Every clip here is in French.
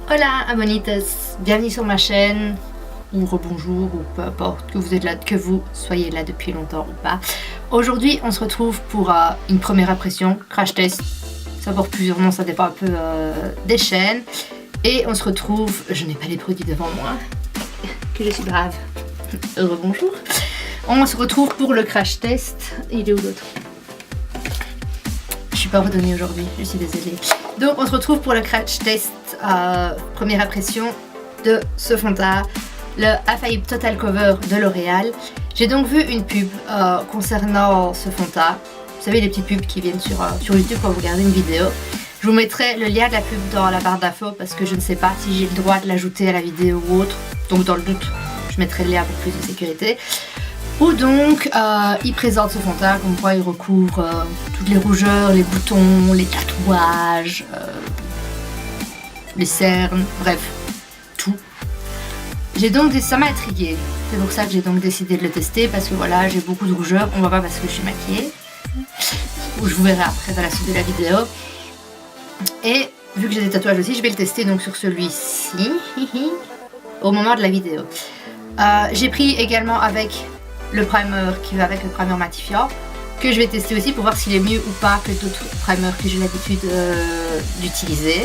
Hola abonitas, bienvenue sur ma chaîne, ou rebonjour, ou peu importe que vous êtes là, que vous soyez là depuis longtemps ou pas. Aujourd'hui on se retrouve pour une première impression, crash test, ça porte plusieurs noms, ça dépend un peu des chaînes. Et on se retrouve, je n'ai pas les produits devant moi, que je suis brave, rebonjour. On se retrouve pour le crash test, il est où l'autre? Je suis pas ordonnée aujourd'hui, je suis désolée. Donc on se retrouve pour le crash test, première impression de ce fond de teint, le Infaillible Total Cover de L'Oréal. J'ai donc vu une pub concernant ce fond de teint. Vous savez, les petites pubs qui viennent sur YouTube quand vous regardez une vidéo. Je vous mettrai le lien de la pub dans la barre d'infos parce que je ne sais pas si j'ai le droit de l'ajouter à la vidéo ou autre. Donc dans le doute, je mettrai le lien pour plus de sécurité. Où donc il présente ce fond de teint, comme quoi il recouvre toutes les rougeurs, les boutons, les tatouages, les cernes, bref, tout. J'ai donc ça m'a intriguée. C'est pour ça que j'ai donc décidé de le tester parce que voilà, j'ai beaucoup de rougeurs. On va pas parce que je suis maquillée. Ou je vous verrai après dans la suite de la vidéo. Et vu que j'ai des tatouages aussi, je vais le tester donc sur celui-ci au moment de la vidéo. J'ai pris également avec le primer qui va avec le primer matifiant que je vais tester aussi pour voir s'il est mieux ou pas que d'autres primers que j'ai l'habitude d'utiliser.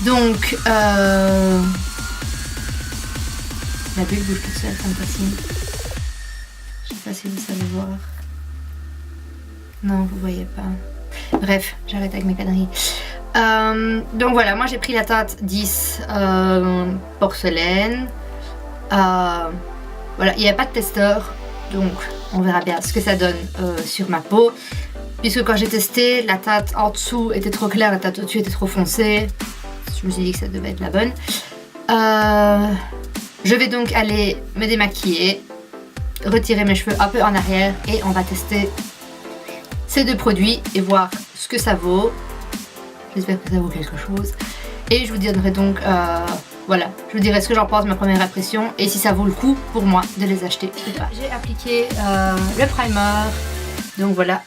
Donc la bulle bouge toute seule, ça me fascine. Je sais pas si vous savez voir. Non, vous voyez pas. Bref, j'arrête avec mes conneries. Donc voilà, moi j'ai pris la teinte 10 porcelaine. Voilà, il n'y a pas de testeur, donc on verra bien ce que ça donne sur ma peau. Puisque quand j'ai testé, la teinte en dessous était trop claire, la teinte au-dessus était trop foncée. Je me suis dit que ça devait être la bonne. Je vais donc aller me démaquiller, retirer mes cheveux un peu en arrière et on va tester ces deux produits et voir ce que ça vaut. J'espère que ça vaut quelque chose. Et je vous donnerai donc, voilà, je vous dirai ce que j'en pense, ma première impression, et si ça vaut le coup pour moi de les acheter ou pas. J'ai appliqué le primer, donc voilà,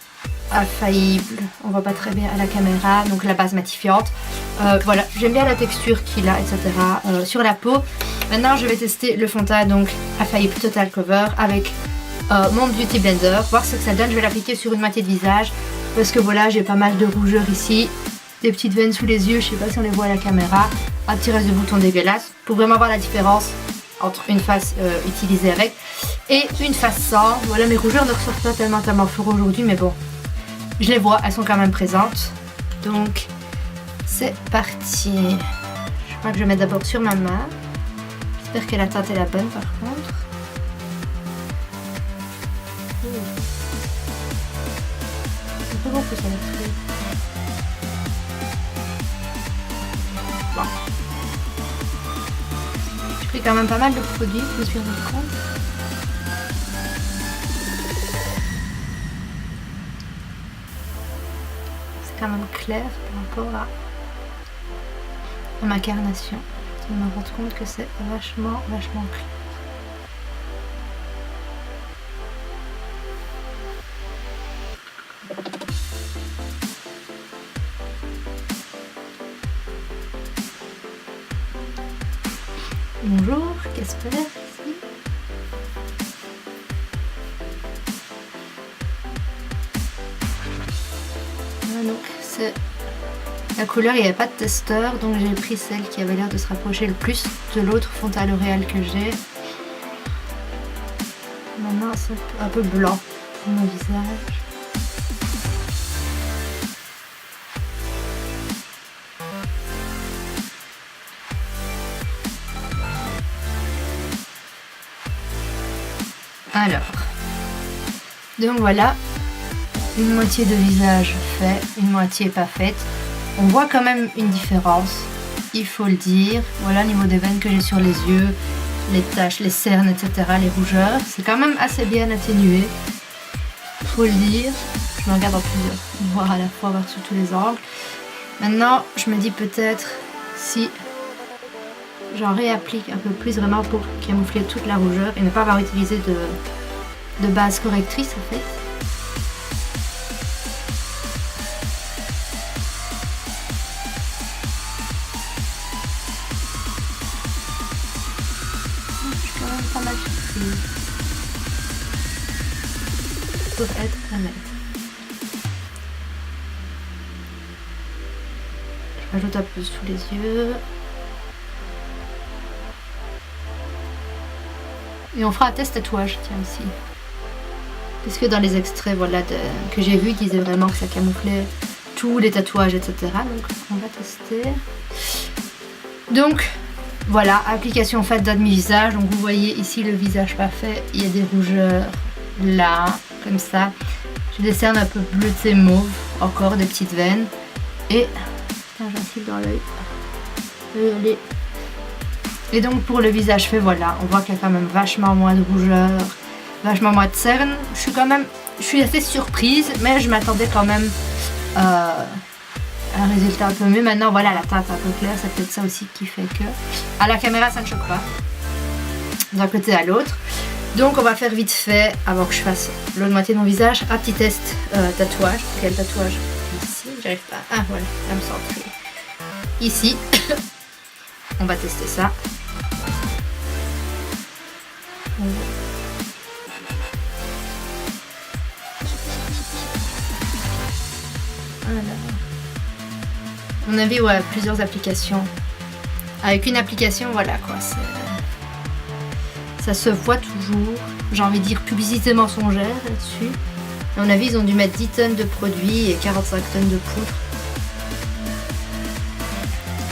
infaillible, on voit pas très bien à la caméra, donc la base matifiante. Voilà, j'aime bien la texture qu'il a, etc. Sur la peau. Maintenant, je vais tester le fond de teint, donc Infaillible Total Cover avec mon Beauty Blender, voir ce que ça donne. Je vais l'appliquer sur une moitié de visage parce que voilà, j'ai pas mal de rougeurs ici, des petites veines sous les yeux, je sais pas si on les voit à la caméra, un petit reste de boutons dégueulasse pour vraiment voir la différence entre une face utilisée avec et une face sans. Voilà, mes rougeurs ne ressortent pas tellement fort aujourd'hui, mais bon, je les vois, elles sont quand même présentes. Donc c'est parti. Je crois que je vais mettre d'abord sur ma main. J'espère que la teinte est la bonne par contre. C'est pas bon que ça va être. Bon. J'ai pris quand même pas mal de produits, je me suis rendu compte. C'est quand même clair par rapport à ma carnation. Je me rends compte que c'est vachement clair. Bonjour, Casper ici. Voilà, donc c'est la couleur, il n'y avait pas de testeur, donc j'ai pris celle qui avait l'air de se rapprocher le plus de l'autre fond de teint L'Oréal que j'ai. Maintenant c'est un peu blanc pour mon visage. Alors, donc voilà, une moitié de visage fait, une moitié pas faite. On voit quand même une différence, il faut le dire. Voilà, au niveau des veines que j'ai sur les yeux, les taches, les cernes, etc., les rougeurs, c'est quand même assez bien atténué, faut le dire. Je me regarde en plusieurs, voir à la fois, voir sous tous les angles. Maintenant, je me dis peut-être si j'en réapplique un peu plus vraiment pour camoufler toute la rougeur et ne pas avoir utilisé de base correctrice en fait. pour être honnête. Je rajoute un peu sous les yeux. Et on fera un test tatouage, tiens, aussi. Parce que dans les extraits voilà, que j'ai vus, ils disaient vraiment que ça camouflait tous les tatouages, etc. Donc on va tester. Donc voilà, application faite d'un demi-visage. Donc vous voyez ici le visage pas fait. Il y a des rougeurs là, comme ça. Je décerne un peu bleuté mauve, encore des petites veines. Et putain, j'ai un cil dans l'œil. Et donc pour le visage fait, voilà, on voit qu'il y a quand même vachement moins de rougeur, vachement moins de cernes. Je suis assez surprise, mais je m'attendais quand même à un résultat un peu mieux. Maintenant, voilà, la teinte un peu claire, c'est peut-être ça aussi qui fait que... À la caméra, ça ne choque pas, d'un côté à l'autre. Donc on va faire vite fait, avant que je fasse l'autre moitié de mon visage, un petit test tatouage. Quel tatouage? Ici, j'arrive pas. Ah voilà, là me centrer. Ici, on va tester ça. Voilà. À mon avis, ouais, plusieurs applications. Avec une application, voilà quoi, ça se voit toujours. J'ai envie de dire publicité mensongère là-dessus. À mon avis, ils ont dû mettre 10 tonnes de produits et 45 tonnes de poudre.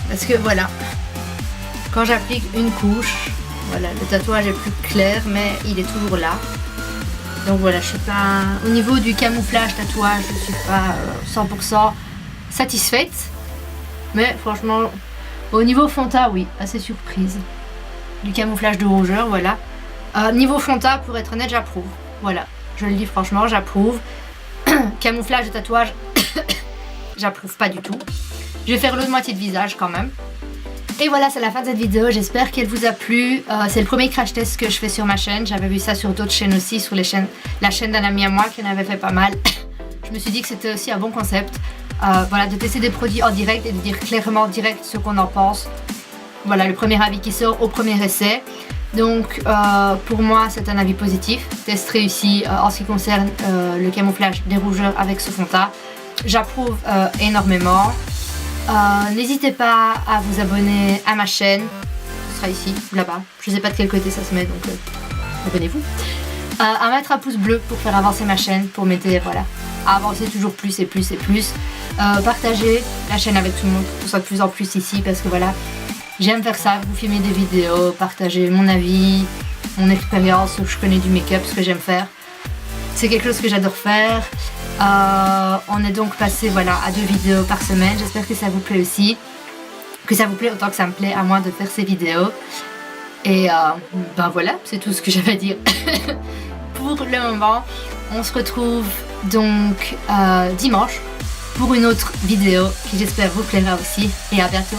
Parce que voilà, quand j'applique une couche, voilà, le tatouage est plus clair, mais il est toujours là. Donc voilà, je suis pas... Au niveau du camouflage tatouage, je suis pas 100% satisfaite. Mais franchement, au niveau fond de teint, oui, assez surprise. Du camouflage de rougeur, voilà. Niveau fond de teint, pour être honnête, j'approuve. Voilà, je le dis franchement, j'approuve. Camouflage de tatouage, j'approuve pas du tout. Je vais faire l'autre moitié de visage quand même. Et voilà, c'est la fin de cette vidéo, j'espère qu'elle vous a plu. C'est le premier crash test que je fais sur ma chaîne. J'avais vu ça sur d'autres chaînes aussi, sur la chaîne d'un ami à moi qui en avait fait pas mal. Je me suis dit que c'était aussi un bon concept. Voilà, de tester des produits en direct et de dire clairement direct ce qu'on en pense. Voilà, le premier avis qui sort au premier essai. Donc pour moi c'est un avis positif. Test réussi en ce qui concerne le camouflage des rougeurs avec ce fond de teint. J'approuve énormément. N'hésitez pas à vous abonner à ma chaîne. Ce sera ici ou là-bas. Je sais pas de quel côté ça se met, donc abonnez-vous. À mettre un pouce bleu pour faire avancer ma chaîne, pour m'aider voilà, à avancer toujours plus et plus et plus. Partagez la chaîne avec tout le monde, pour que ce soit de plus en plus ici, parce que voilà, j'aime faire ça, vous filmer des vidéos, partager mon avis, mon expérience, ce que je connais du make-up, ce que j'aime faire. C'est quelque chose que j'adore faire. On est donc passé voilà, à 2 vidéos par semaine. J'espère que ça vous plaît aussi. Que ça vous plaît autant que ça me plaît à moi de faire ces vidéos. Et ben voilà, c'est tout ce que j'avais à dire pour le moment. On se retrouve donc dimanche pour une autre vidéo qui j'espère vous plaira aussi. Et à bientôt.